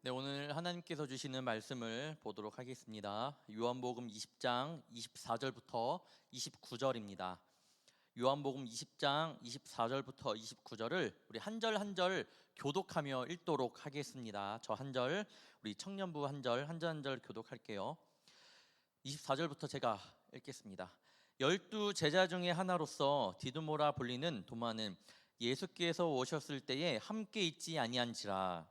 네, 오늘 하나님께서 주시는 말씀을 보도록 하겠습니다. 요한복음 20장 24절부터 29절입니다. 요한복음 20장 24절부터 29절을 우리 한 절 한 절 교독하며 읽도록 하겠습니다. 저 한 절, 우리 청년부 한 절, 한 절 한 절 교독할게요. 24절부터 제가 읽겠습니다. 12 제자 중에 하나로서 디두모라 불리는 도마는 예수께서 오셨을 때에 함께 있지 아니한지라.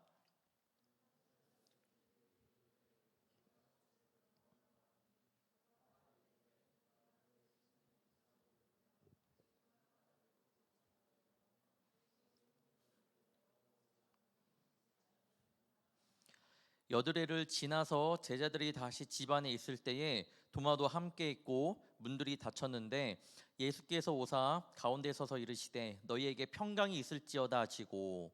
여드레를 지나서 제자들이 다시 집 안에 있을 때에 도마도 함께 있고 문들이 닫혔는데 예수께서 오사 가운데 서서 이르시되 너희에게 평강이 있을지어다 하시고,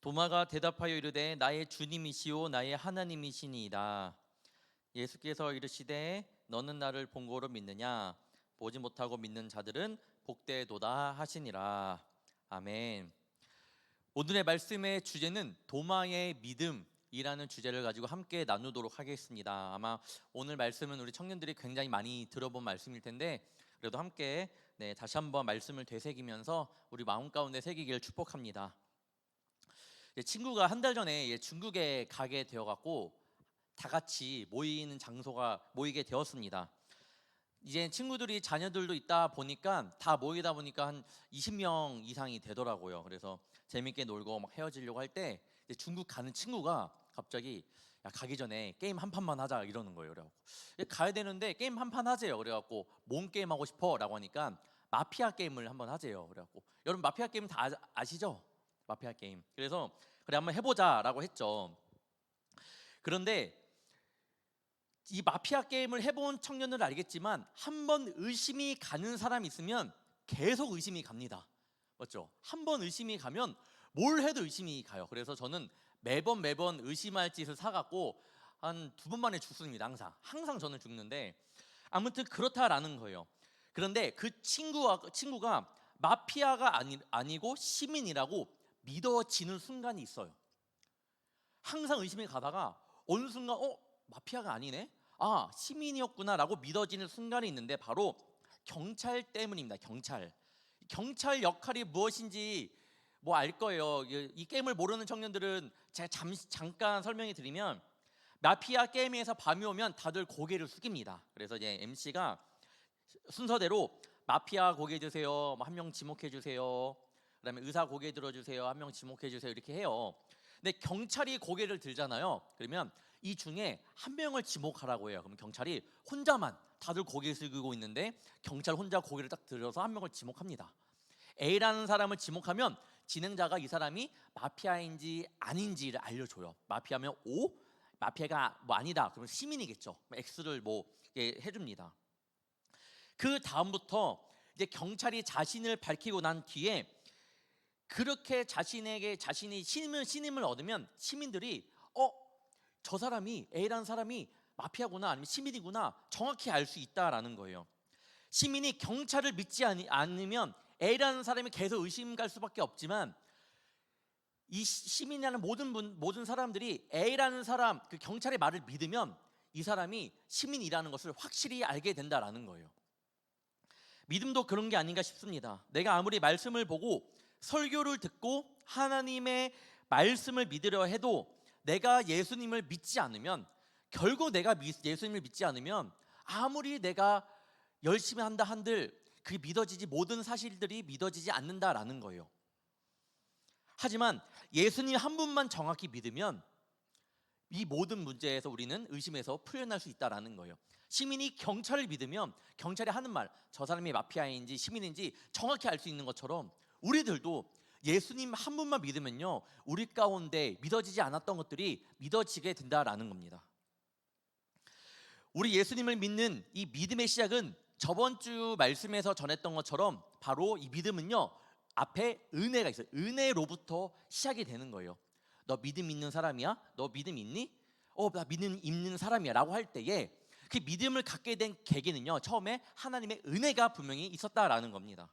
도마가 대답하여 이르되 나의 주님이시오 나의 하나님이시니이다. 예수께서 이르시되 너는 나를 본 거로 믿느냐? 보지 못하고 믿는 자들은 복되도다 하시니라. 아멘. 오늘의 말씀의 주제는 도마의 믿음이라는 주제를 가지고 함께 나누도록 하겠습니다. 아마 오늘 말씀은 우리 청년들이 굉장히 많이 들어본 말씀일 텐데 그래도 함께 다시 한번 말씀을 되새기면서 우리 마음 가운데 새기기를 축복합니다. 친구가 한 달 전에 중국에 가게 되어갖고 다 같이 모이는 장소가 모이게 되었습니다. 이제 친구들이 자녀들도 있다 보니까 다 모이다 보니까 한 20명 이상이 되더라고요. 그래서 재밌게 놀고 막 헤어지려고 할 때 중국 가는 친구가 갑자기 야, 가기 전에 게임 한 판만 하자 이러는 거예요. 그래갖고 가야 되는데 게임 한 판 하재요. 그래갖고 뭔 게임 하고 싶어라고 하니까 마피아 게임을 한번 하재요. 그래갖고 여러분 마피아 게임 다 아시죠? 마피아 게임. 그래서 그래 한번 해보자라고 했죠. 그런데 이 마피아 게임을 해본 청년은 알겠지만 한 번 의심이 가는 사람이 있으면 계속 의심이 갑니다. 맞죠? 한 번 의심이 가면 뭘 해도 의심이 가요. 그래서 저는 매번 의심할 짓을 사갖고 한 2번 만에 죽습니다. 항상 저는 죽는데 아무튼 그렇다라는 거예요. 그런데 그 친구가 마피아가 아니고 시민이라고 믿어지는 순간이 있어요. 항상 의심이 가다가 어느 순간 마피아가 아니네? 아, 시민이었구나라고 믿어지는 순간이 있는데 바로 경찰 때문입니다. 경찰 역할이 무엇인지 뭐 알 거예요. 이 게임을 모르는 청년들은 제가 잠깐 설명해 드리면 마피아 게임에서 밤이 오면 다들 고개를 숙입니다. 그래서 이제 MC가 순서대로 마피아 고개 드세요. 한 명 지목해 주세요. 그다음에 의사 고개 들어주세요. 한 명 지목해 주세요. 이렇게 해요. 근데 경찰이 고개를 들잖아요. 그러면 이 중에 한 명을 지목하라고 해요. 그럼 경찰이 혼자만 다들 고개 숙이고 있는데 경찰 혼자 고개를 딱 들어서 한 명을 지목합니다. A라는 사람을 지목하면 진행자가 이 사람이 마피아인지 아닌지를 알려줘요. 마피아면 O, 마피아가 뭐 아니다. 그러면 시민이겠죠. X를 뭐 해줍니다. 그 다음부터 이제 경찰이 자신을 밝히고 난 뒤에 그렇게 자신이 신임을 얻으면 시민들이 저 사람이 A라는 사람이 마피아구나 아니면 시민이구나 정확히 알 수 있다라는 거예요. 시민이 경찰을 믿지 않으면 A라는 사람이 계속 의심갈 수밖에 없지만 이 시민이라는 모든 사람들이 A라는 사람, 그 경찰의 말을 믿으면 이 사람이 시민이라는 것을 확실히 알게 된다라는 거예요. 믿음도 그런 게 아닌가 싶습니다. 내가 아무리 말씀을 보고 설교를 듣고 하나님의 말씀을 믿으려 해도 내가 예수님을 믿지 않으면 결국 내가 예수님을 믿지 않으면 아무리 내가 열심히 한다 한들 그 모든 사실들이 믿어지지 않는다라는 거예요. 하지만 예수님 한 분만 정확히 믿으면 이 모든 문제에서 우리는 의심에서 풀려날 수 있다라는 거예요. 시민이 경찰을 믿으면 경찰이 하는 말, 저 사람이 마피아인지 시민인지 정확히 알 수 있는 것처럼 우리들도 예수님 한 분만 믿으면요 우리 가운데 믿어지지 않았던 것들이 믿어지게 된다라는 겁니다. 우리 예수님을 믿는 이 믿음의 시작은 저번 주 말씀에서 전했던 것처럼 바로 이 믿음은요 앞에 은혜가 있어요. 은혜로부터 시작이 되는 거예요. 너 믿음 있는 사람이야? 너 믿음 있니? 나 믿음 있는 사람이야 라고 할 때에 그 믿음을 갖게 된 계기는요, 처음에 하나님의 은혜가 분명히 있었다라는 겁니다.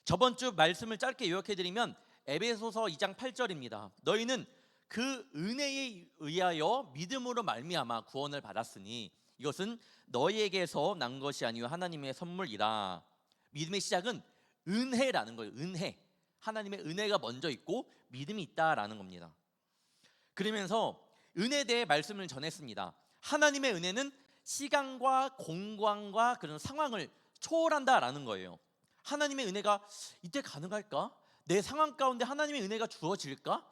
저번 주 말씀을 짧게 요약해드리면 에베소서 2장 8절입니다. 너희는 그 은혜에 의하여 믿음으로 말미암아 구원을 받았으니 이것은 너희에게서 난 것이 아니요 하나님의 선물이라. 믿음의 시작은 은혜라는 거예요. 은혜. 하나님의 은혜가 먼저 있고 믿음이 있다라는 겁니다. 그러면서 은혜에 대해 말씀을 전했습니다. 하나님의 은혜는 시간과 공간과 그런 상황을 초월한다라는 거예요. 하나님의 은혜가 이때 가능할까? 내 상황 가운데 하나님의 은혜가 주어질까?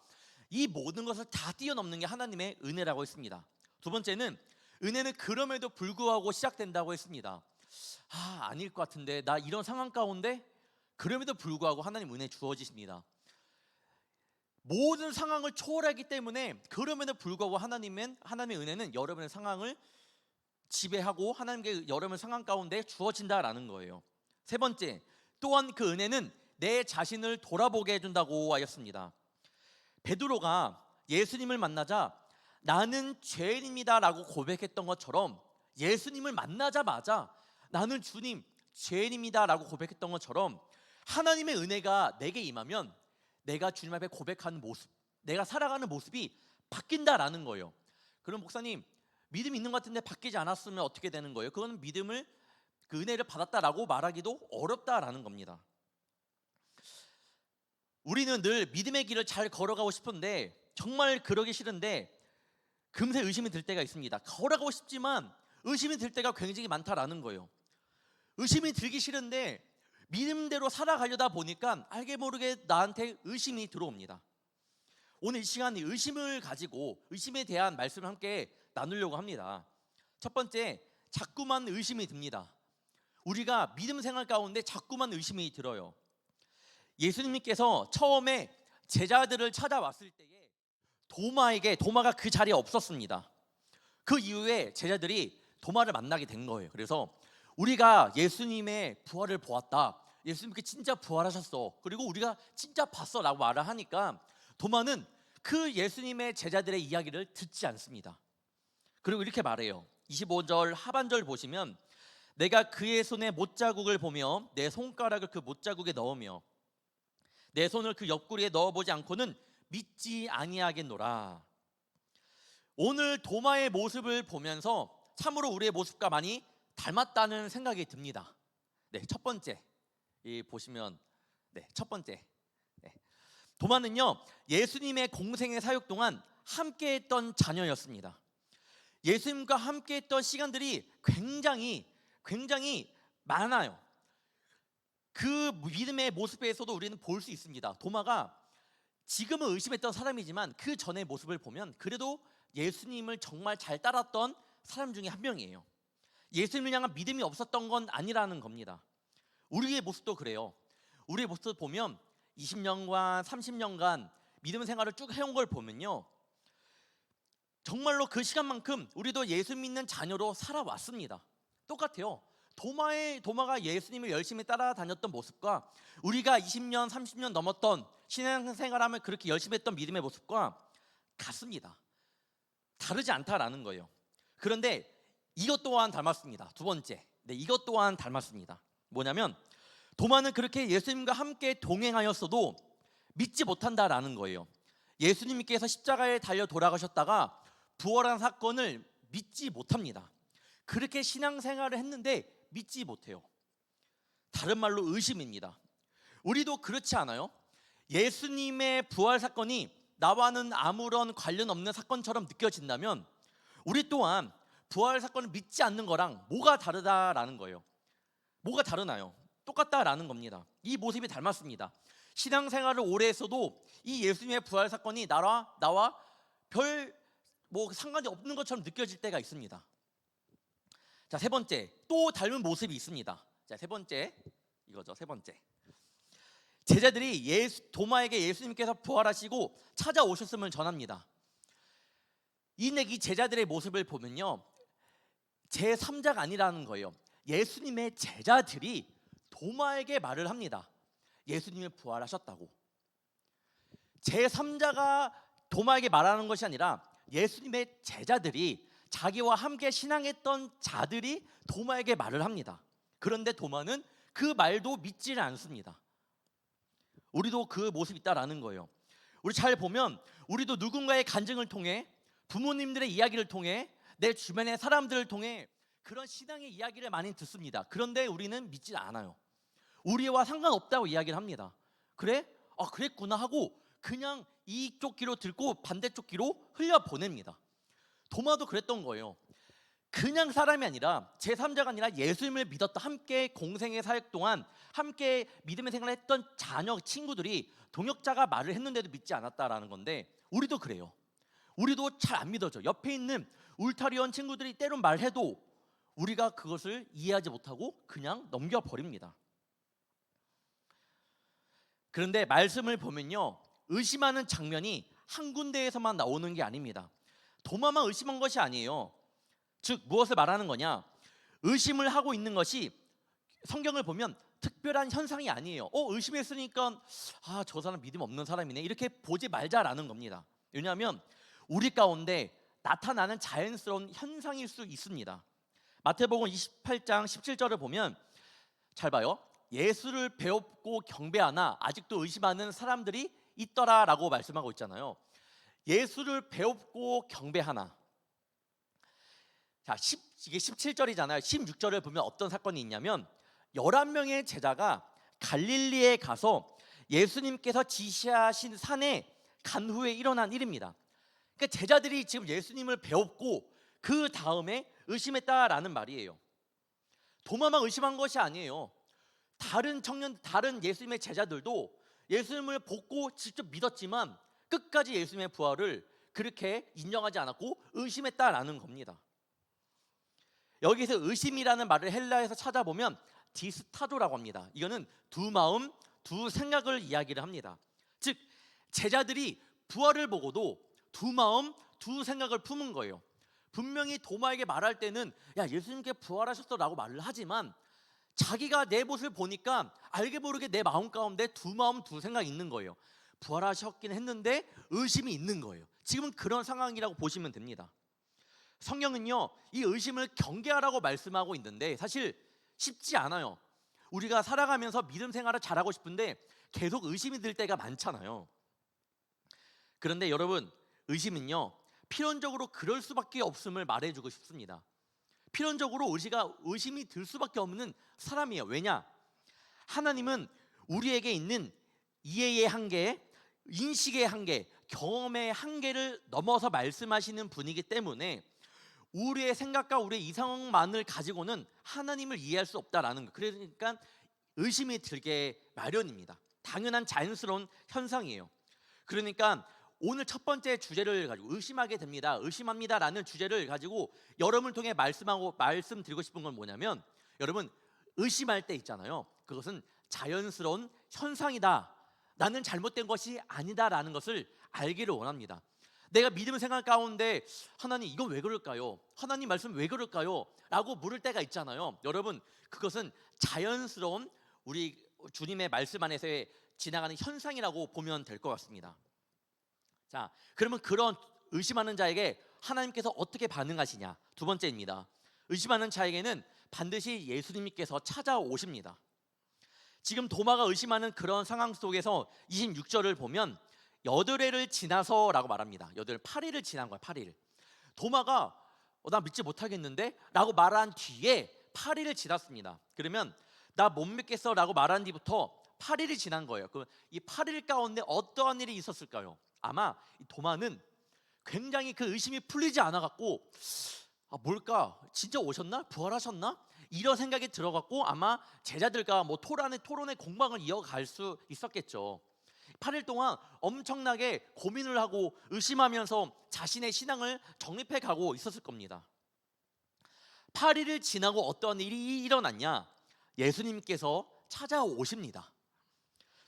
이 모든 것을 다 뛰어넘는 게 하나님의 은혜라고 했습니다. 두 번째는 은혜는 그럼에도 불구하고 시작된다고 했습니다. 아닐 것 같은데 나 이런 상황 가운데 그럼에도 불구하고 하나님 은혜 주어지십니다. 모든 상황을 초월하기 때문에 그럼에도 불구하고 하나님의 은혜는 여러분의 상황을 지배하고 하나님께 여러분의 상황 가운데 주어진다라는 거예요. 세 번째, 또한 그 은혜는 내 자신을 돌아보게 해준다고 하였습니다. 베드로가 예수님을 만나자 나는 죄인입니다라고 고백했던 것처럼 예수님을 만나자마자 나는 주님 죄인입니다라고 고백했던 것처럼 하나님의 은혜가 내게 임하면 내가 주님 앞에 고백하는 모습, 내가 살아가는 모습이 바뀐다라는 거예요. 그럼 목사님 믿음 있는 것 같은데 바뀌지 않았으면 어떻게 되는 거예요? 그건 믿음을 그 은혜를 받았다라고 말하기도 어렵다라는 겁니다. 우리는 늘 믿음의 길을 잘 걸어가고 싶은데 정말 그러기 싫은데 금세 의심이 들 때가 있습니다. 걸어가고 싶지만 의심이 들 때가 굉장히 많다라는 거예요. 의심이 들기 싫은데 믿음대로 살아가려다 보니까 알게 모르게 나한테 의심이 들어옵니다. 오늘 이 시간에 의심을 가지고 의심에 대한 말씀을 함께 나누려고 합니다. 첫 번째, 자꾸만 의심이 듭니다. 우리가 믿음 생활 가운데 자꾸만 의심이 들어요. 예수님께서 처음에 제자들을 찾아왔을 때에 도마가 그 자리에 없었습니다. 그 이후에 제자들이 도마를 만나게 된 거예요. 그래서 우리가 예수님의 부활을 보았다, 예수님께 진짜 부활하셨어, 그리고 우리가 진짜 봤어 라고 말을 하니까 도마는 그 예수님의 제자들의 이야기를 듣지 않습니다. 그리고 이렇게 말해요. 25절 하반절 보시면 내가 그의 손에 못자국을 보며 내 손가락을 그 못자국에 넣으며 내 손을 그 옆구리에 넣어보지 않고는 믿지 아니하겠노라. 오늘 도마의 모습을 보면서 참으로 우리의 모습과 많이 닮았다는 생각이 듭니다. 첫 번째, 보시면 첫 번째, 도마는요 예수님의 공생의 사역 동안 함께했던 자녀였습니다. 예수님과 함께했던 시간들이 굉장히 많아요. 그 믿음의 모습에서도 우리는 볼 수 있습니다. 도마가 지금은 의심했던 사람이지만 그 전의 모습을 보면 그래도 예수님을 정말 잘 따랐던 사람 중에 한 명이에요. 예수님을 향한 믿음이 없었던 건 아니라는 겁니다. 우리의 모습도 그래요. 우리의 모습도 보면 20년간 30년간 믿음 생활을 쭉 해온 걸 보면요, 정말로 그 시간만큼 우리도 예수 믿는 자녀로 살아왔습니다. 똑같아요. 도마가 예수님을 열심히 따라다녔던 모습과 우리가 20년 30년 넘었던 신앙생활하면 그렇게 열심히 했던 믿음의 모습과 같습니다. 다르지 않다라는 거예요. 그런데 이것 또한 닮았습니다. 두 번째, 이것 또한 닮았습니다. 뭐냐면 도마는 그렇게 예수님과 함께 동행하였어도 믿지 못한다라는 거예요. 예수님께서 십자가에 달려 돌아가셨다가 부활한 사건을 믿지 못합니다. 그렇게 신앙생활을 했는데 믿지 못해요. 다른 말로 의심입니다. 우리도 그렇지 않아요? 예수님의 부활 사건이 나와는 아무런 관련 없는 사건처럼 느껴진다면 우리 또한 부활 사건을 믿지 않는 거랑 뭐가 다르다라는 거예요. 뭐가 다르나요? 똑같다라는 겁니다. 이 모습이 닮았습니다. 신앙생활을 오래 했어도 이 예수님의 부활 사건이 나와 별 상관이 없는 것처럼 느껴질 때가 있습니다. 자, 세 번째, 또 닮은 모습이 있습니다. 자, 세 번째, 이거죠. 세 번째, 제자들이 도마에게 예수님께서 부활하시고 찾아오셨음을 전합니다. 이 제자들의 모습을 보면요, 제3자가 아니라는 거예요. 예수님의 제자들이 도마에게 말을 합니다. 예수님이 부활하셨다고. 제3자가 도마에게 말하는 것이 아니라 예수님의 제자들이 자기와 함께 신앙했던 자들이 도마에게 말을 합니다. 그런데 도마는 그 말도 믿지를 않습니다. 우리도 그 모습이 있다라는 거예요. 우리 잘 보면 우리도 누군가의 간증을 통해, 부모님들의 이야기를 통해, 내 주변의 사람들을 통해 그런 신앙의 이야기를 많이 듣습니다. 그런데 우리는 믿지 않아요. 우리와 상관없다고 이야기를 합니다. 그래? 그랬구나 하고 그냥 이쪽 귀로 듣고 반대쪽 귀로 흘려보냅니다. 도마도 그랬던 거예요. 그냥 사람이 아니라 제3자가 아니라 예수님을 믿었다, 함께 공생의 사역 동안 함께 믿음의 생활을 했던 자녀, 친구들이 동역자가 말을 했는데도 믿지 않았다라는 건데, 우리도 그래요. 우리도 잘 안 믿어져. 옆에 있는 울타리원 친구들이 때론 말해도 우리가 그것을 이해하지 못하고 그냥 넘겨버립니다. 그런데 말씀을 보면요, 의심하는 장면이 한 군데에서만 나오는 게 아닙니다. 도마만 의심한 것이 아니에요. 즉 무엇을 말하는 거냐? 의심을 하고 있는 것이 성경을 보면 특별한 현상이 아니에요. 의심했으니까 저 사람 믿음 없는 사람이네, 이렇게 보지 말자라는 겁니다. 왜냐하면 우리 가운데 나타나는 자연스러운 현상일 수 있습니다. 마태복음 28장 17절을 보면 잘 봐요. 예수를 배웠고 경배하나 아직도 의심하는 사람들이 있더라라고 말씀하고 있잖아요. 예수를 배웠고 경배하나. 자, 이게 17절이잖아요. 16절을 보면 어떤 사건이 있냐면 11명의 제자가 갈릴리에 가서 예수님께서 지시하신 산에 간 후에 일어난 일입니다. 그러니까 제자들이 지금 예수님을 배웠고 그 다음에 의심했다라는 말이에요. 도마만 의심한 것이 아니에요. 다른 예수님의 제자들도 예수님을 보고 직접 믿었지만 끝까지 예수님의 부활을 그렇게 인정하지 않았고 의심했다라는 겁니다. 여기서 의심이라는 말을 헬라에서 찾아보면 디스타도라고 합니다. 이거는 두 마음, 두 생각을 이야기를 합니다. 즉 제자들이 부활을 보고도 두 마음, 두 생각을 품은 거예요. 분명히 도마에게 말할 때는 야, 예수님께 부활하셨어 라고 말을 하지만 자기가 내 모습을 보니까 알게 모르게 내 마음 가운데 두 마음, 두 생각이 있는 거예요. 부활하셨긴 했는데 의심이 있는 거예요. 지금은 그런 상황이라고 보시면 됩니다. 성경은요, 이 의심을 경계하라고 말씀하고 있는데 사실 쉽지 않아요. 우리가 살아가면서 믿음 생활을 잘하고 싶은데 계속 의심이 들 때가 많잖아요. 그런데 여러분, 의심은요 필연적으로 그럴 수밖에 없음을 말해주고 싶습니다. 필연적으로 의심이 들 수밖에 없는 사람이에요. 왜냐? 하나님은 우리에게 있는 이해의 한계, 인식의 한계, 경험의 한계를 넘어서 말씀하시는 분이기 때문에 우리의 생각과 우리의 이상만을 가지고는 하나님을 이해할 수 없다라는 거. 그러니까 의심이 들게 마련입니다. 당연한 자연스러운 현상이에요. 그러니까 오늘 첫 번째 주제를 가지고 의심하게 됩니다, 의심합니다라는 주제를 가지고 여러분을 통해 말씀드리고 싶은 건 뭐냐면, 여러분 의심할 때 있잖아요, 그것은 자연스러운 현상이다, 나는 잘못된 것이 아니다라는 것을 알기를 원합니다. 내가 믿음 생활 가운데 하나님 이건 왜 그럴까요? 하나님 말씀 왜 그럴까요? 라고 물을 때가 있잖아요. 여러분 그것은 자연스러운 우리 주님의 말씀 안에서의 지나가는 현상이라고 보면 될 것 같습니다. 자, 그러면 그런 의심하는 자에게 하나님께서 어떻게 반응하시냐? 두 번째입니다. 의심하는 자에게는 반드시 예수님께서 찾아오십니다. 지금 도마가 의심하는 그런 상황 속에서 26절을 보면 8회를 지나서라고 말합니다. 8일을 지난 거야. 8일. 도마가 나 믿지 못하겠는데? 라고 말한 뒤에 8일을 지났습니다. 그러면 나 못 믿겠어 라고 말한 뒤부터 8일이 지난 거예요. 그럼 이 8일 가운데 어떠한 일이 있었을까요? 아마 이 도마는 굉장히 그 의심이 풀리지 않아갖고 뭘까? 진짜 오셨나? 부활하셨나? 이런 생각이 들어갖고 아마 제자들과 토론의 공방을 이어갈 수 있었겠죠. 8일 동안 엄청나게 고민을 하고 의심하면서 자신의 신앙을 정립해 가고 있었을 겁니다. 8일을 지나고 어떤 일이 일어났냐? 예수님께서 찾아오십니다.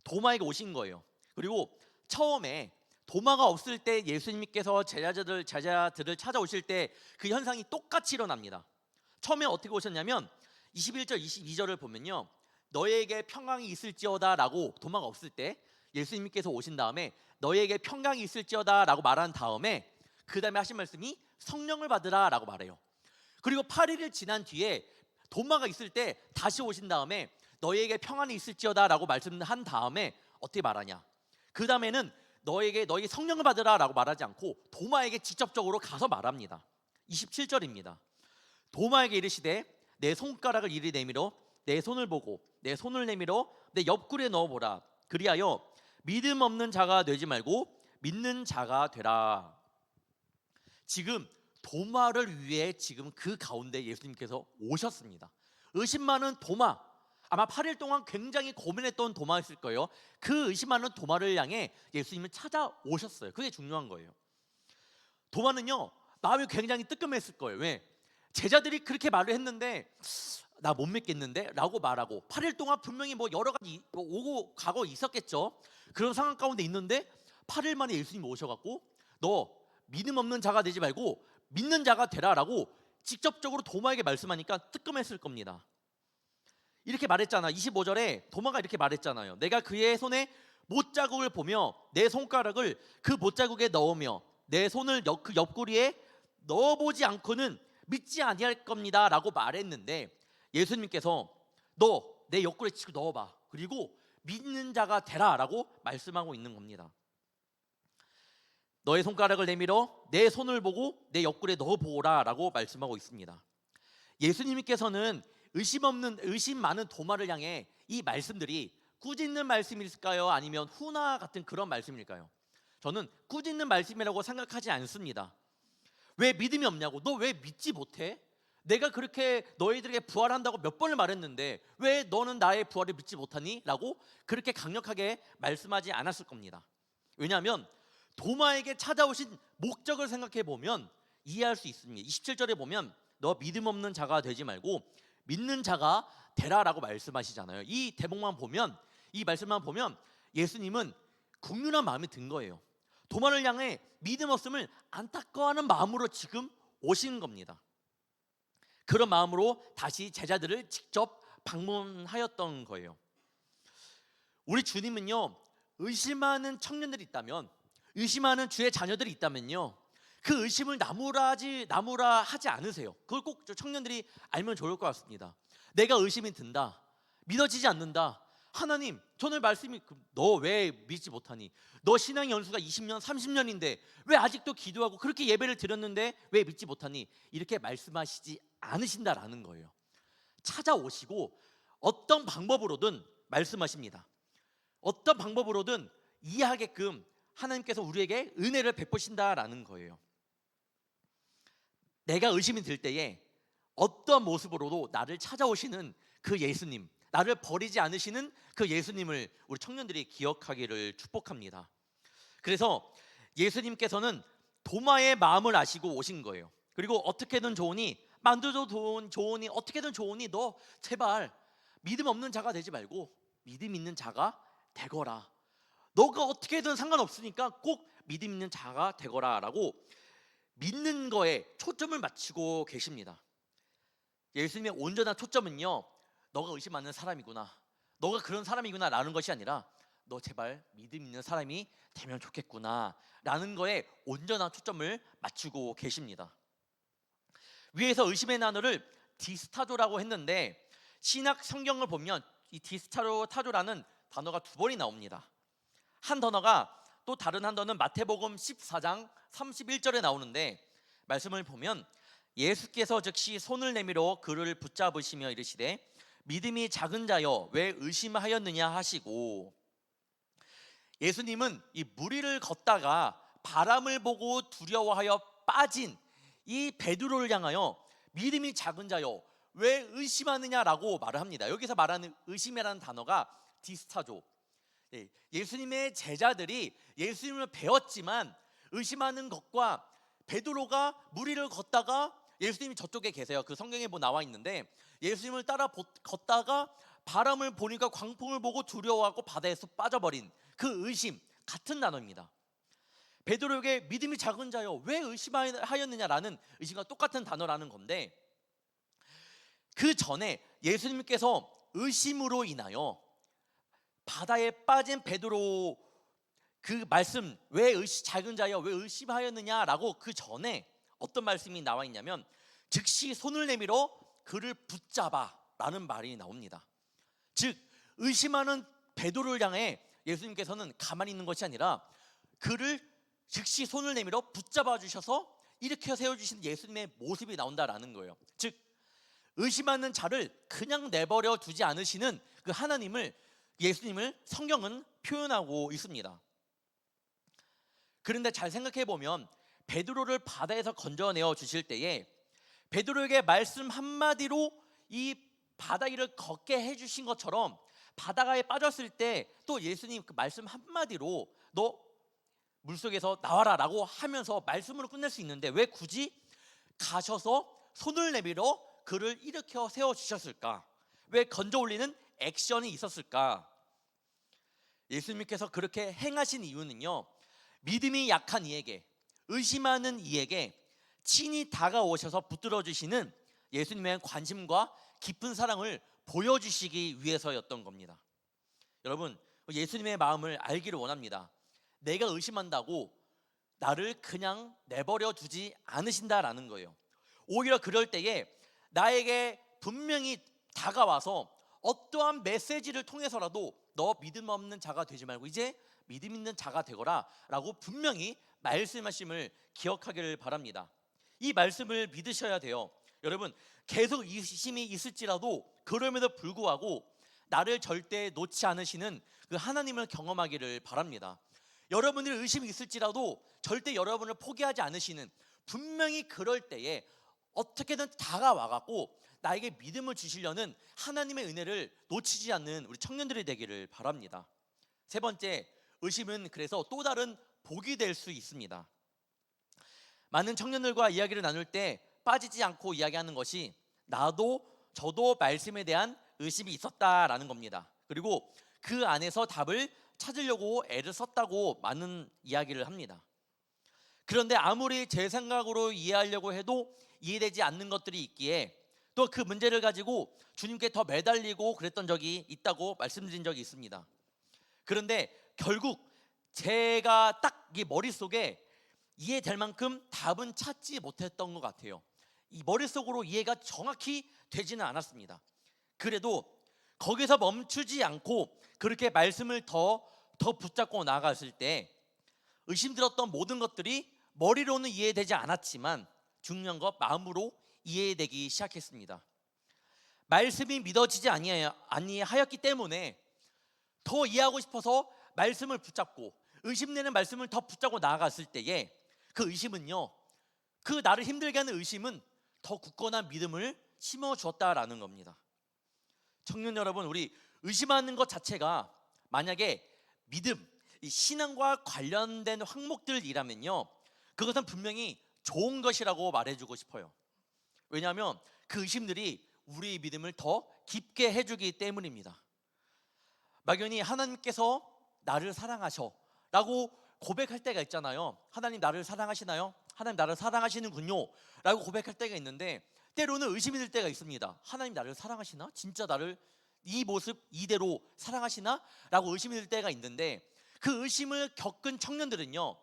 도마에게 오신 거예요. 그리고 처음에 도마가 없을 때 예수님께서 제자들을 찾아오실 때 그 현상이 똑같이 일어납니다. 처음에 어떻게 오셨냐면 21절 22절을 보면요, 너에게 평강이 있을지어다 라고, 도마가 없을 때 예수님께서 오신 다음에 너에게 평강이 있을지어다 라고 말한 다음에 그 다음에 하신 말씀이 성령을 받으라 라고 말해요. 그리고 8일을 지난 뒤에 도마가 있을 때 다시 오신 다음에 너희에게 평안이 있을지어다 라고 말씀한 다음에 어떻게 말하냐, 그 다음에는 너희 성령을 받으라 라고 말하지 않고 도마에게 직접적으로 가서 말합니다. 27절입니다. 도마에게 이르시되 내 손가락을 이리 내밀어 내 손을 보고 내 손을 내밀어 내 옆구리에 넣어보라. 그리하여 믿음 없는 자가 되지 말고 믿는 자가 되라. 지금 도마를 위해 지금 그 가운데 예수님께서 오셨습니다. 의심 많은 도마, 아마 8일 동안 굉장히 고민했던 도마였을 거예요. 그 의심 많은 도마를 향해 예수님은 찾아오셨어요. 그게 중요한 거예요. 도마는요, 마음이 굉장히 뜨끔했을 거예요. 왜? 제자들이 그렇게 말을 했는데 나 못 믿겠는데? 라고 말하고 8일 동안 분명히 뭐 여러 가지 오고 가고 있었겠죠. 그런 상황 가운데 있는데 8일 만에 예수님이 오셔갖고 너 믿음 없는 자가 되지 말고 믿는 자가 되라 라고 직접적으로 도마에게 말씀하니까 뜨끔했을 겁니다. 이렇게 말했잖아. 25절에 도마가 이렇게 말했잖아요. 내가 그의 손에 못자국을 보며 내 손가락을 그 못자국에 넣으며 내 손을 그 옆구리에 넣어보지 않고는 믿지 아니할 겁니다 라고 말했는데, 예수님께서 너 내 옆구리에 치고 넣어봐, 그리고 믿는 자가 되라 라고 말씀하고 있는 겁니다. 너의 손가락을 내밀어 내 손을 보고 내 옆구리에 넣어보라 라고 말씀하고 있습니다. 예수님께서는 의심 많은 도마를 향해 이 말씀들이 꾸짖는 말씀일까요? 아니면 훈화 같은 그런 말씀일까요? 저는 꾸짖는 말씀이라고 생각하지 않습니다. 왜 믿음이 없냐고, 너 왜 믿지 못해? 내가 그렇게 너희들에게 부활한다고 몇 번을 말했는데 왜 너는 나의 부활을 믿지 못하니? 라고 그렇게 강력하게 말씀하지 않았을 겁니다. 왜냐하면 도마에게 찾아오신 목적을 생각해 보면 이해할 수 있습니다. 27절에 보면 너 믿음 없는 자가 되지 말고 믿는 자가 되라라고 말씀하시잖아요. 이 대목만 보면, 이 말씀만 보면 예수님은 국률한 마음이 든 거예요. 도마를 향해 믿음 없음을 안타까워하는 마음으로 지금 오신 겁니다. 그런 마음으로 다시 제자들을 직접 방문하였던 거예요. 우리 주님은요, 의심하는 청년들이 있다면, 의심하는 주의 자녀들이 있다면요, 그 의심을 나무라 하지 않으세요. 그걸 꼭 청년들이 알면 좋을 것 같습니다. 내가 의심이 든다, 믿어지지 않는다, 하나님 저는 말씀이 너 왜 믿지 못하니? 너 신앙 연수가 20년 30년인데 왜 아직도 기도하고 그렇게 예배를 드렸는데 왜 믿지 못하니? 이렇게 말씀하시지 않으신다라는 거예요. 찾아오시고 어떤 방법으로든 말씀하십니다. 어떤 방법으로든 이해하게끔 하나님께서 우리에게 은혜를 베푸신다라는 거예요. 내가 의심이 들 때에 어떤 모습으로도 나를 찾아오시는 그 예수님, 나를 버리지 않으시는 그 예수님을 우리 청년들이 기억하기를 축복합니다. 그래서 예수님께서는 도마의 마음을 아시고 오신 거예요. 그리고 어떻게든 좋으니, 만두도 좋으니, 어떻게든 좋으니 너 제발 믿음 없는 자가 되지 말고 믿음 있는 자가 되거라. 너가 어떻게든 상관없으니까 꼭 믿음 있는 자가 되거라 라고 믿는 거에 초점을 맞추고 계십니다. 예수님의 온전한 초점은요, 너가 의심하는 사람이구나, 너가 그런 사람이구나 라는 것이 아니라 너 제발 믿음 있는 사람이 되면 좋겠구나 라는 거에 온전한 초점을 맞추고 계십니다. 위에서 의심의 단어를 디스타조라고 했는데 신약 성경을 보면 이 디스타조라는 단어가 두 번이 나옵니다. 한 단어가, 또 다른 한 단어는 마태복음 14장 31절에 나오는데, 말씀을 보면 예수께서 즉시 손을 내밀어 그를 붙잡으시며 이르시되 믿음이 작은 자여 왜 의심하였느냐 하시고, 예수님은 이 무리를 걷다가 바람을 보고 두려워하여 빠진 이 베드로를 향하여 믿음이 작은 자여 왜 의심하느냐라고 말을 합니다. 여기서 말하는 의심이라는 단어가 디스타조, 예수님의 제자들이 예수님을 배웠지만 의심하는 것과 베드로가 무리를 걷다가 예수님이 저쪽에 계세요. 그 성경에 뭐 나와 있는데 예수님을 따라 걷다가 바람을 보니까 광풍을 보고 두려워하고 바다에서 빠져버린 그 의심, 같은 단어입니다. 베드로에게 믿음이 작은 자여 왜 의심하였느냐라는 의심과 똑같은 단어라는 건데, 그 전에 예수님께서 의심으로 인하여 바다에 빠진 베드로 그 말씀, 왜 작은 자여 왜 의심하였느냐라고 그 전에 어떤 말씀이 나와 있냐면 즉시 손을 내밀어 그를 붙잡아라는 말이 나옵니다. 즉 의심하는 베드로를 향해 예수님께서는 가만히 있는 것이 아니라 그를 즉시 손을 내밀어 붙잡아 주셔서 일으켜 세워주신 예수님의 모습이 나온다라는 거예요. 즉 의심하는 자를 그냥 내버려 두지 않으시는 그 하나님을, 예수님을 성경은 표현하고 있습니다. 그런데 잘 생각해 보면 베드로를 바다에서 건져내어 주실 때에 베드로에게 말씀 한마디로 이 바다 위를 걷게 해주신 것처럼 바다가에 빠졌을 때 또 예수님 그 말씀 한마디로 너 물속에서 나와라 라고 하면서 말씀으로 끝낼 수 있는데 왜 굳이 가셔서 손을 내밀어 그를 일으켜 세워주셨을까? 왜 건져 올리는 액션이 있었을까? 예수님께서 그렇게 행하신 이유는요, 믿음이 약한 이에게, 의심하는 이에게 친히 다가오셔서 붙들어 주시는 예수님의 관심과 깊은 사랑을 보여주시기 위해서였던 겁니다. 여러분, 예수님의 마음을 알기를 원합니다. 내가 의심한다고 나를 그냥 내버려 두지 않으신다라는 거예요. 오히려 그럴 때에 나에게 분명히 다가와서 어떠한 메시지를 통해서라도 너 믿음 없는 자가 되지 말고 이제 믿음 있는 자가 되거라 라고 분명히 말씀하심을 기억하기를 바랍니다. 이 말씀을 믿으셔야 돼요. 여러분, 계속 의심이 있을지라도 그럼에도 불구하고 나를 절대 놓지 않으시는 그 하나님을 경험하기를 바랍니다. 여러분들 의심이 있을지라도 절대 여러분을 포기하지 않으시는, 분명히 그럴 때에 어떻게든 다가와갖고 나에게 믿음을 주시려는 하나님의 은혜를 놓치지 않는 우리 청년들이 되기를 바랍니다. 세 번째, 의심은 그래서 또 다른 복이 될 수 있습니다. 많은 청년들과 이야기를 나눌 때 빠지지 않고 이야기하는 것이 저도 말씀에 대한 의심이 있었다라는 겁니다. 그리고 그 안에서 답을 찾으려고 애를 썼다고 많은 이야기를 합니다. 그런데 아무리 제 생각으로 이해하려고 해도 이해되지 않는 것들이 있기에 또 그 문제를 가지고 주님께 더 매달리고 그랬던 적이 있다고 말씀드린 적이 있습니다. 그런데 결국 제가 딱 이 머릿속에 이해될 만큼 답은 찾지 못했던 것 같아요. 이 머릿속으로 이해가 정확히 되지는 않았습니다. 그래도 거기서 멈추지 않고 그렇게 말씀을 더 붙잡고 나아갔을 때 의심들었던 모든 것들이 머리로는 이해되지 않았지만 중요한 것 마음으로 이해되기 시작했습니다. 말씀이 믿어지지 아니하였기 때문에 더 이해하고 싶어서 말씀을 붙잡고 의심되는 말씀을 더 붙잡고 나아갔을 때에 그 의심은요, 그 나를 힘들게 하는 의심은 더 굳건한 믿음을 심어주었다라는 겁니다. 청년 여러분, 우리 의심하는 것 자체가 만약에 믿음, 이 신앙과 관련된 항목들이라면요, 그것은 분명히 좋은 것이라고 말해주고 싶어요. 왜냐하면 그 의심들이 우리의 믿음을 더 깊게 해주기 때문입니다. 막연히 하나님께서 나를 사랑하셔 라고 고백할 때가 있잖아요. 하나님 나를 사랑하시나요? 하나님 나를 사랑하시는군요 라고 고백할 때가 있는데 때로는 의심이 들 때가 있습니다. 하나님 나를 사랑하시나? 진짜 나를 이 모습 이대로 사랑하시나? 라고 의심이 들 때가 있는데 그 의심을 겪은 청년들은요,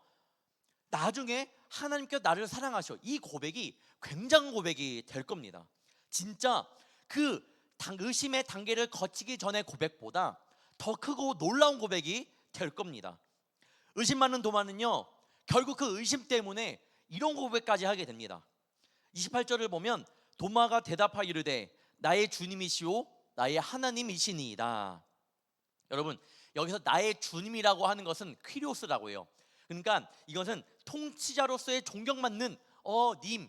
나중에 하나님께서 나를 사랑하셔, 이 고백이 굉장한 고백이 될 겁니다. 진짜 그 의심의 단계를 거치기 전의 고백보다 더 크고 놀라운 고백이 될 겁니다. 의심 많은 도마는요, 결국 그 의심 때문에 이런 고백까지 하게 됩니다. 28절을 보면 도마가 대답하여 이르되 나의 주님이시오 나의 하나님이시니이다. 여러분, 여기서 나의 주님이라고 하는 것은 퀴리오스라고 해요. 그러니까 이것은 통치자로서의 존경받는 님,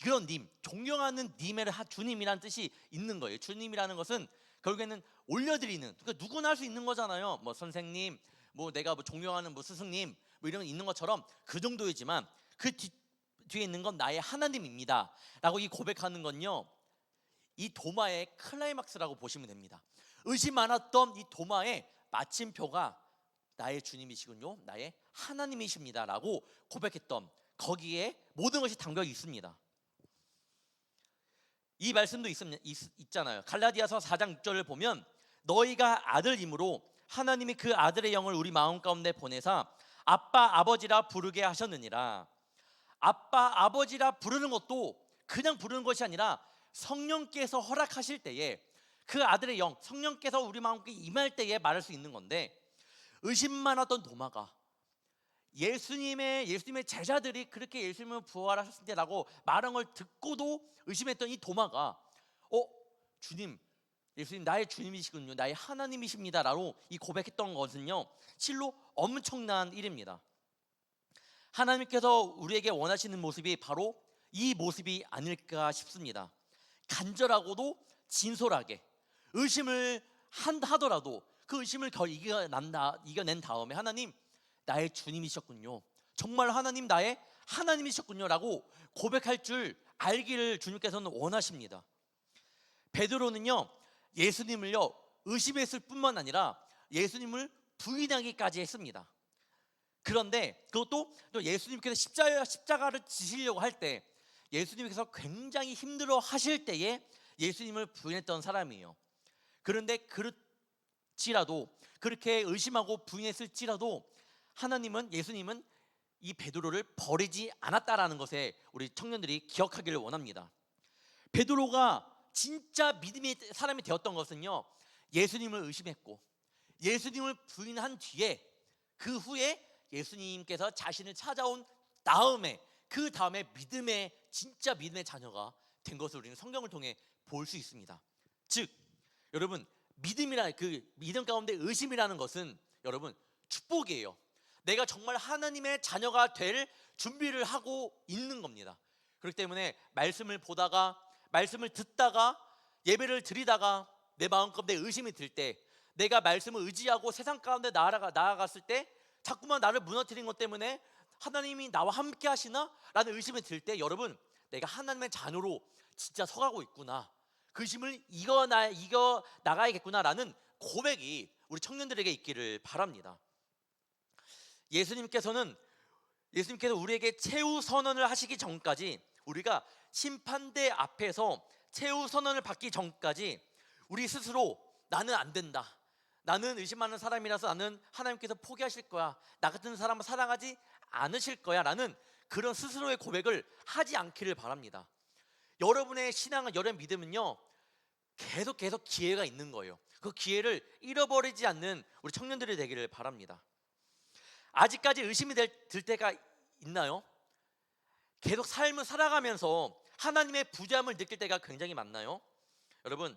그런 님, 존경하는 님의 주님이라는 뜻이 있는 거예요. 주님이라는 것은 결국에는 올려드리는, 그러니까 누구나 할 수 있는 거잖아요. 뭐 선생님, 뭐 내가 뭐 존경하는 뭐 스승님, 뭐 이런 거 있는 것처럼 그 정도이지만 그 뒤에 있는 건 나의 하나님입니다 라고 이 고백하는 건요, 이 도마의 클라이막스라고 보시면 됩니다. 의심 많았던 이 도마의 마침표가 나의 주님이시군요, 나의 하나님이십니다 라고 고백했던, 거기에 모든 것이 담겨 있습니다. 이 말씀도 있잖아요. 갈라디아서 4장 6절을 보면 너희가 아들임으로 하나님이 그 아들의 영을 우리 마음 가운데 보내사 아빠 아버지라 부르게 하셨느니라. 아빠 아버지라 부르는 것도 그냥 부르는 것이 아니라 성령께서 허락하실 때에 그 아들의 영 성령께서 우리 마음에 임할 때에 말할 수 있는 건데, 의심 많았던 도마가 예수님의 제자들이 그렇게 예수님을 부활하셨을 때라고 말한 걸 듣고도 의심했던 이 도마가 주님, 예수님 나의 주님이시군요, 나의 하나님이십니다라고 이 고백했던 것은요 실로 엄청난 일입니다. 하나님께서 우리에게 원하시는 모습이 바로 이 모습이 아닐까 싶습니다. 간절하고도 진솔하게 의심을 하더라도 그 의심을 이겨낸 다음에 하나님 나의 주님이셨군요, 정말 하나님 나의 하나님이셨군요 라고 고백할 줄 알기를 주님께서는 원하십니다. 베드로는요 예수님을요 의심했을 뿐만 아니라 예수님을 부인하기까지 했습니다. 그런데 그것도 또 예수님께서 십자가를 지시려고 할 때 예수님께서 굉장히 힘들어 하실 때에 예수님을 부인했던 사람이에요. 그런데 그렇지라도 그렇게 의심하고 부인했을지라도 예수님은 이 베드로를 버리지 않았다라는 것에 우리 청년들이 기억하기를 원합니다. 베드로가 진짜 믿음의 사람이 되었던 것은요 예수님을 의심했고 예수님을 부인한 뒤에 그 후에 예수님께서 자신을 찾아온 다음에 그 다음에 진짜 믿음의 자녀가 된 것을 우리는 성경을 통해 볼 수 있습니다. 즉 여러분, 믿음 가운데 의심이라는 것은 여러분 축복이에요. 내가 정말 하나님의 자녀가 될 준비를 하고 있는 겁니다. 그렇기 때문에 말씀을 보다가 말씀을 듣다가 예배를 드리다가 내 마음 가운데 의심이 들 때, 내가 말씀을 의지하고 세상 가운데 나아갔을 때 자꾸만 나를 무너뜨린 것 때문에 하나님이 나와 함께 하시나? 라는 의심이 들 때 여러분, 내가 하나님의 자녀로 진짜 서가고 있구나, 그 의심을 이겨 나가야겠구나 라는 고백이 우리 청년들에게 있기를 바랍니다. 예수님께서 우리에게 최후 선언을 하시기 전까지, 우리가 심판대 앞에서 최후 선언을 받기 전까지 우리 스스로 나는 안 된다, 나는 의심하는 사람이라서 나는 하나님께서 포기하실 거야, 나 같은 사람은 사랑하지 않으실 거야 라는 그런 스스로의 고백을 하지 않기를 바랍니다. 여러분의 신앙은, 여러분의 믿음은요 계속 기회가 있는 거예요. 그 기회를 잃어버리지 않는 우리 청년들이 되기를 바랍니다. 아직까지 의심이 들 때가 있나요? 계속 삶을 살아가면서 하나님의 부재함을 느낄 때가 굉장히 많나요? 여러분,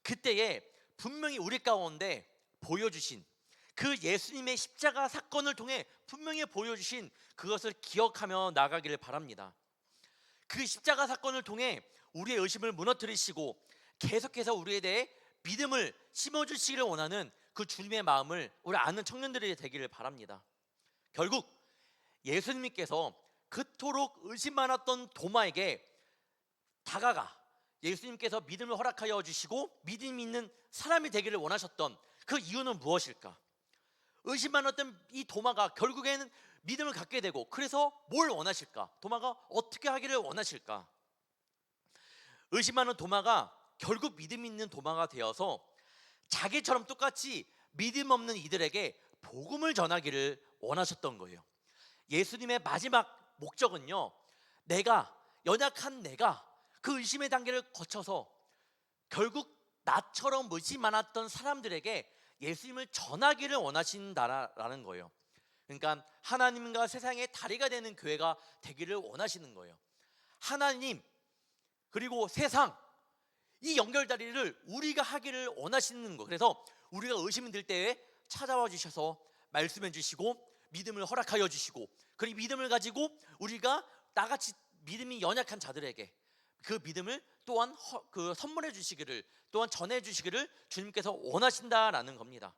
그때에 분명히 우리 가운데 보여주신 그 예수님의 십자가 사건을 통해 분명히 보여주신 그것을 기억하며 나가기를 바랍니다. 그 십자가 사건을 통해 우리의 의심을 무너뜨리시고 계속해서 우리에 대해 믿음을 심어주시기를 원하는 그 주님의 마음을 우리 아는 청년들이 되기를 바랍니다. 결국 예수님께서 그토록 의심 많았던 도마에게 다가가 예수님께서 믿음을 허락하여 주시고 믿음 있는 사람이 되기를 원하셨던 그 이유는 무엇일까? 의심 많았던 이 도마가 결국에는 믿음을 갖게 되고, 그래서 뭘 원하실까? 도마가 어떻게 하기를 원하실까? 의심 많은 도마가 결국 믿음 있는 도마가 되어서 자기처럼 똑같이 믿음 없는 이들에게 복음을 전하기를 원하셨던 거예요. 예수님의 마지막 목적은요, 연약한 내가 그 의심의 단계를 거쳐서 결국 나처럼 의심 많았던 사람들에게 예수님을 전하기를 원하신다라는 거예요. 그러니까 하나님과 세상의 다리가 되는 교회가 되기를 원하시는 거예요. 하나님 그리고 세상, 이 연결다리를 우리가 하기를 원하시는 거. 그래서 우리가 의심이 들 때에 찾아와 주셔서 말씀해 주시고 믿음을 허락하여 주시고, 그리고 믿음을 가지고 우리가 나같이 믿음이 연약한 자들에게 그 믿음을 또한 선물해 주시기를, 또한 전해 주시기를 주님께서 원하신다라는 겁니다.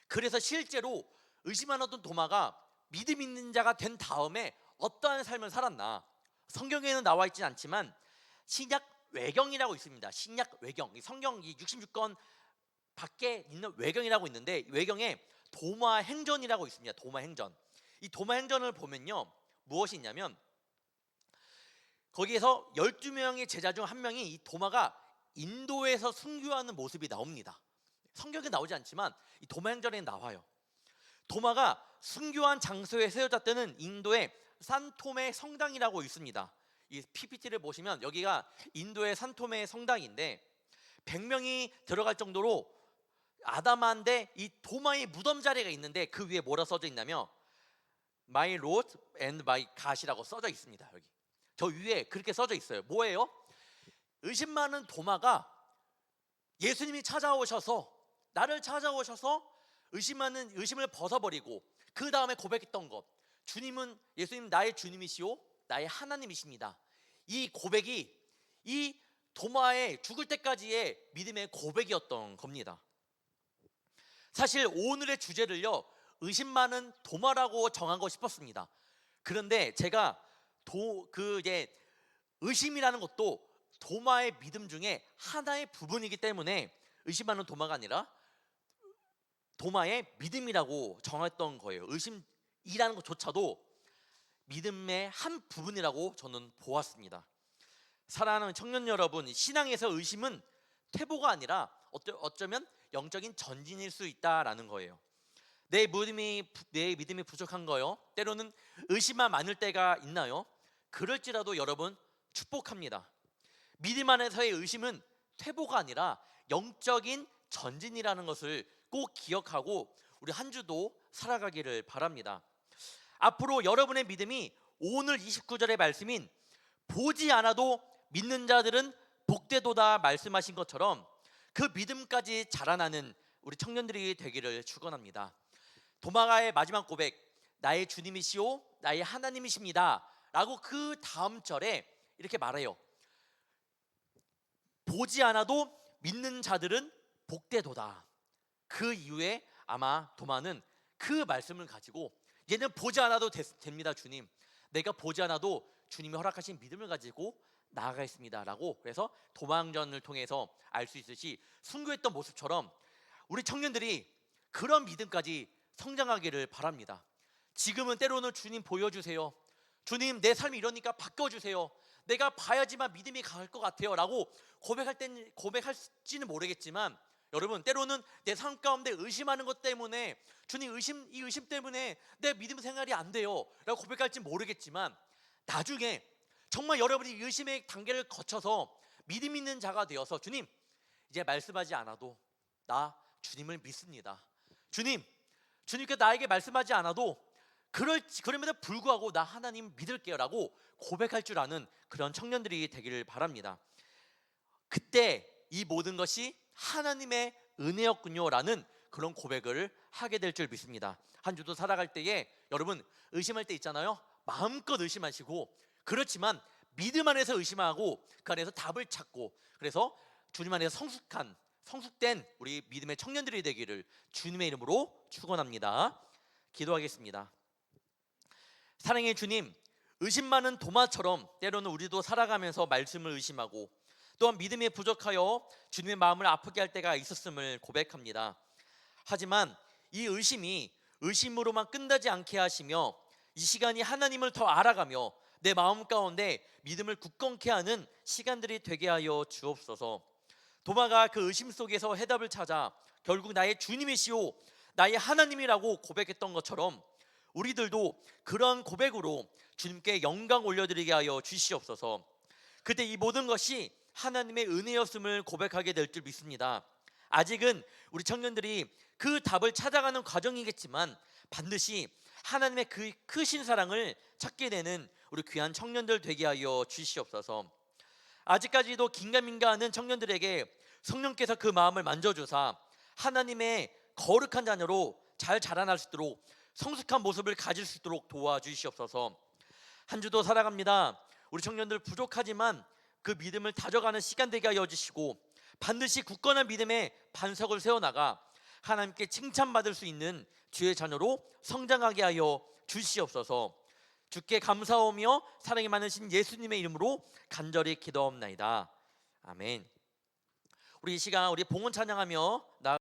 그래서 실제로 의심하던 도마가 믿음 있는 자가 된 다음에 어떠한 삶을 살았나, 성경에는 나와 있진 않지만 신약 외경이라고 있습니다. 신약 외경, 성경 66권 밖에 있는 외경이라고 있는데, 외경에 도마 행전이라고 있습니다. 도마 행전. 이 도마 행전을 보면요, 무엇이 있냐면 거기에서 12명의 제자 중 한 명이 이 도마가 인도에서 순교하는 모습이 나옵니다. 성경에 나오지 않지만 이 도마 행전에 나와요. 도마가 순교한 장소에 세워졌다는 인도의 산토메 성당이라고 있습니다. 이 PPT를 보시면 여기가 인도의 산토메 성당인데 100명이 들어갈 정도로 아담한데 이 도마의 무덤 자리가 있는데 그 위에 뭐라 써져 있냐면 My Lord and My God이라고 써져 있습니다. 여기 저 위에 그렇게 써져 있어요. 뭐예요? 의심 많은 도마가 예수님이 찾아오셔서 나를 찾아오셔서 의심을 벗어버리고 그 다음에 고백했던 것, 예수님 나의 주님이시오 나의 하나님이십니다. 이 고백이 이 도마의 죽을 때까지의 믿음의 고백이었던 겁니다. 사실 오늘의 주제를요 의심 많은 도마라고 정하고 싶었습니다. 그런데 제가 의심이라는 것도 도마의 믿음 중에 하나의 부분이기 때문에 의심 많은 도마가 아니라 도마의 믿음이라고 정했던 거예요. 의심이라는 것조차도 믿음의 한 부분이라고 저는 보았습니다. 사랑하는 청년 여러분, 신앙에서 의심은 퇴보가 아니라 어쩌면 영적인 전진일 수 있다라는 거예요. 내 믿음이 부족한 거요. 때로는 의심만 많을 때가 있나요? 그럴지라도 여러분 축복합니다. 믿음 안에서의 의심은 퇴보가 아니라 영적인 전진이라는 것을 꼭 기억하고 우리 한 주도 살아가기를 바랍니다. 앞으로 여러분의 믿음이 오늘 29절의 말씀인 보지 않아도 믿는 자들은 복되도다 말씀하신 것처럼 그 믿음까지 자라나는 우리 청년들이 되기를 축원합니다. 도마가의 마지막 고백, 나의 주님이시오 나의 하나님이십니다 라고 그 다음 절에 이렇게 말해요. 보지 않아도 믿는 자들은 복되도다. 그 이후에 아마 도마는 그 말씀을 가지고 얘는 보지 않아도 됩니다. 주님, 내가 보지 않아도 주님이 허락하신 믿음을 가지고 나아가겠습니다 라고, 그래서 도망전을 통해서 알 수 있듯이 순교했던 모습처럼 우리 청년들이 그런 믿음까지 성장하기를 바랍니다. 지금은 때로는 주님 보여주세요, 주님 내 삶이 이러니까 바꿔주세요, 내가 봐야지만 믿음이 갈 것 같아요 라고 고백할지는 모르겠지만, 여러분 때로는 내 삶 가운데 의심하는 것 때문에 주님 이 의심 때문에 내 믿음 생활이 안 돼요 라고 고백할지 모르겠지만, 나중에 정말 여러분이 의심의 단계를 거쳐서 믿음 있는 자가 되어서 주님 이제 말씀하지 않아도 나 주님을 믿습니다, 주님께 나에게 말씀하지 않아도 그럼에도 불구하고 나 하나님 믿을게요 라고 고백할 줄 아는 그런 청년들이 되기를 바랍니다. 그때 이 모든 것이 하나님의 은혜였군요 라는 그런 고백을 하게 될 줄 믿습니다. 한 주도 살아갈 때에 여러분 의심할 때 있잖아요. 마음껏 의심하시고, 그렇지만 믿음 안에서 의심하고 그 안에서 답을 찾고, 그래서 주님 안에서 성숙된 우리 믿음의 청년들이 되기를 주님의 이름으로 축원합니다. 기도하겠습니다. 사랑의 주님, 의심 많은 도마처럼 때로는 우리도 살아가면서 말씀을 의심하고 또한 믿음이 부족하여 주님의 마음을 아프게 할 때가 있었음을 고백합니다. 하지만 이 의심이 의심으로만 끝나지 않게 하시며 이 시간이 하나님을 더 알아가며 내 마음 가운데 믿음을 굳건케 하는 시간들이 되게 하여 주옵소서. 도마가 그 의심 속에서 해답을 찾아 결국 나의 주님이시오 나의 하나님이라고 고백했던 것처럼 우리들도 그런 고백으로 주님께 영광 올려드리게 하여 주시옵소서. 그때 이 모든 것이 하나님의 은혜였음을 고백하게 될 줄 믿습니다. 아직은 우리 청년들이 그 답을 찾아가는 과정이겠지만 반드시 하나님의 그 크신 사랑을 찾게 되는 우리 귀한 청년들 되게 하여 주시옵소서. 아직까지도 긴가민가하는 청년들에게 성령께서 그 마음을 만져주사 하나님의 거룩한 자녀로 잘 자라날 수 있도록 성숙한 모습을 가질 수 있도록 도와주시옵소서. 한 주도 살아갑니다. 우리 청년들 부족하지만 그 믿음을 다져가는 시간 되게 하여 주시고 반드시 굳건한 믿음의 반석을 세워나가 하나님께 칭찬받을 수 있는 주의 자녀로 성장하게 하여 주시옵소서. 주께 감사하며 사랑이 많으신 예수님의 이름으로 간절히 기도하옵나이다. 아멘. 우리 이 시간 우리 봉헌 찬양하며